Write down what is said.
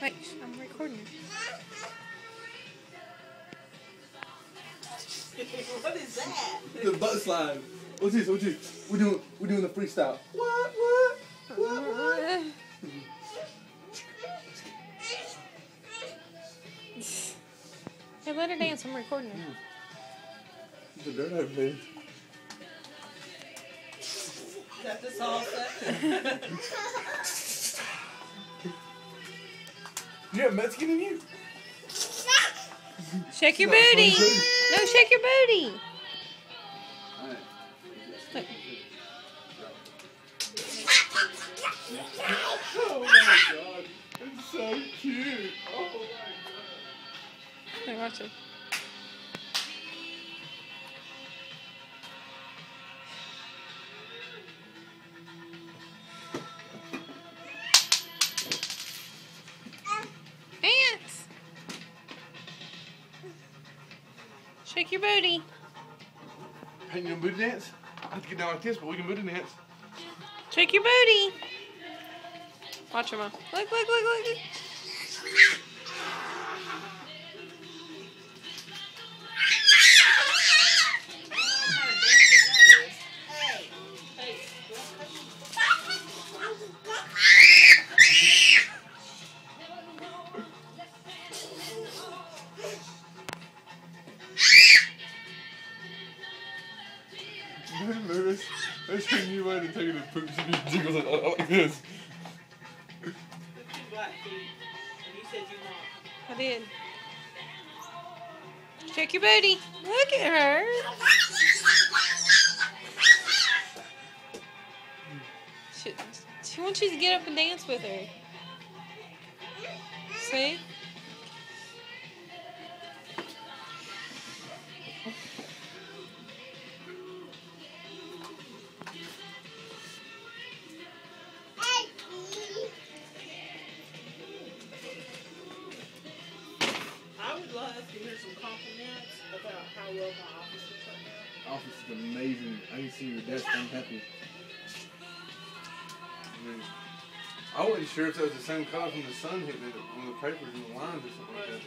Wait, I'm recording. What is that? The butt slide. What's this? What's this? We're doing the freestyle. What? Hey, let her dance. I'm recording her. The dirt out there. Got the salsa. You have Mexican in you? Shake your booty. No, shake your booty. Look. Oh my god. It's so cute. Oh my god. Hey, watch it. Dance. Shake your booty. Hey, you gonna booty dance? I have to get down like this, but we can booty dance. Shake your booty. Watch her, Mom. Look, look, look, look. I'm nervous. I was thinking you might have taken a poop. She jiggles like this. Black feet. And you said you want. I did. Shake your booty. Look at her. She wants you to get up and dance with her. See? I would love to hear some compliments about how well my office is right now. Office is amazing. I can see your desk. I'm happy. I wasn't sure if that was the same color from the sun hitting it when the papers and the lines or something like that.